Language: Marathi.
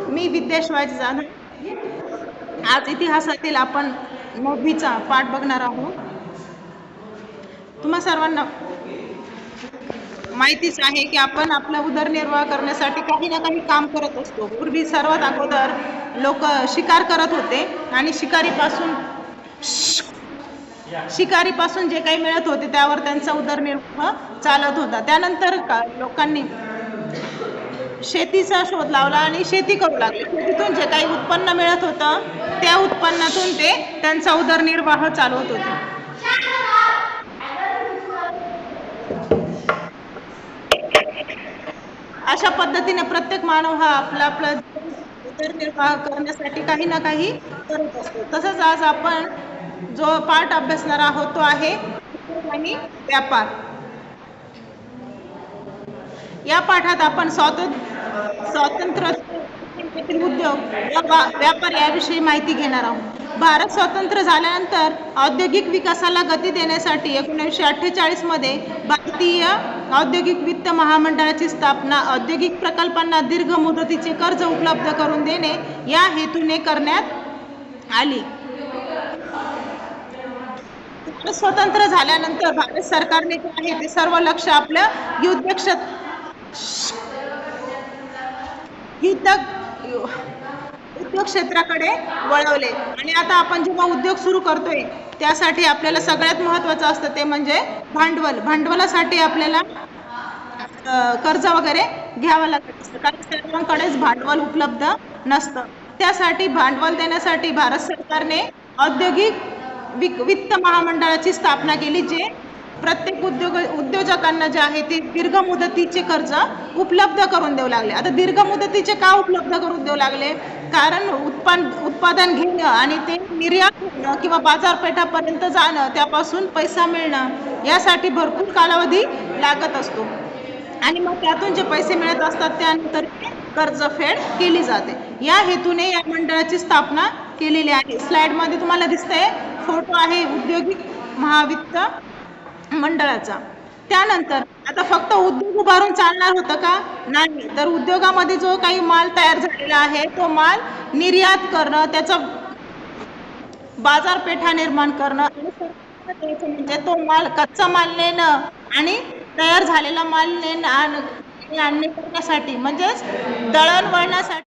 मी विद्या शिवाजी जाधव. आज इतिहासातील आपण 9वीचा पाठ बघणार आहोत. तुम्हा सर्वांना माहितीच आहे की आपण आपला उदरनिर्वाह करण्यासाठी काही ना काही काम करत असतो. पूर्वी सर्वात अगोदर लोक शिकार करत होते आणि शिकारीपासून जे काही मिळत होते त्यावर त्यांचा उदरनिर्वाह चालत होता. त्यानंतर लोकांनी शेतीचा शोध लावला आणि शेती करू लागले. शेतीतून जे काही उत्पन्न मिळत होतं त्या उत्पन्नातून ते त्यांचा उदरनिर्वाह चालवत होते. अशा पद्धतीने प्रत्येक मानव हा आपला उदरनिर्वाह करण्यासाठी काही ना काही करत असतो. तसंच आज आपण जो पाठ अभ्यासणार आहोत तो आहे आणि व्यापार. या पाठात आपण स्वातंत्र्य उद्योग व्यापार याविषयी माहिती घेणार आहोत. भारत स्वतंत्र झाल्यानंतर औद्योगिक विकासाला गती देण्यासाठी 1948 मध्ये भारतीय औद्योगिक वित्त महामंडळाची स्थापना औद्योगिक प्रकल्पांना दीर्घ मुदतीचे कर्ज उपलब्ध करून देणे या हेतूने करण्यात आली. स्वतंत्र झाल्यानंतर भारत सरकारने जे आहे ते सर्व लक्ष आपल्या उद्योग क्षेत्राकडे वळवले. आणि आता आपण जेव्हा उद्योग सुरू करतोय त्यासाठी आपल्याला सगळ्यात महत्त्वाचं असतं ते म्हणजे भांडवल. भांडवलासाठी आपल्याला कर्ज वगैरे घ्यावं लागत असतं, कारण सर्वांकडेच भांडवल उपलब्ध नसतं. त्यासाठी भांडवल देण्यासाठी भारत सरकारने औद्योगिक वित्त महामंडळाची स्थापना केली, जे प्रत्येक उद्योजकांना जे आहे ते दीर्घ मुदतीचे कर्ज उपलब्ध करून देऊ लागले. आता दीर्घ मुदतीचे का उपलब्ध करून देऊ लागले? कारण उत्पादन घेणं आणि ते निर्यात होणं किंवा बाजारपेठापर्यंत जाणं, त्यापासून पैसा मिळणं यासाठी भरपूर कालावधी लागत असतो. आणि मग त्यातून जे पैसे मिळत असतात त्यानंतर कर्जफेड केली जाते. या हेतूने या मंडळाची स्थापना केलेली आहे. स्लाइडमध्ये तुम्हाला दिसतंय फोटो आहे औद्योगिक महावित्त मंडळाचा. त्यानंतर आता फक्त उद्योग उभारून चालणार होतं का? नाही. तर उद्योगामध्ये जो काही माल तयार झालेला आहे तो माल निर्यात करणं, त्याचा बाजारपेठा निर्माण करणं म्हणजे तो माल कच्चा माल नेणं आणि तयार झालेला माल आणणे करण्यासाठी म्हणजेच दळणवळणासाठी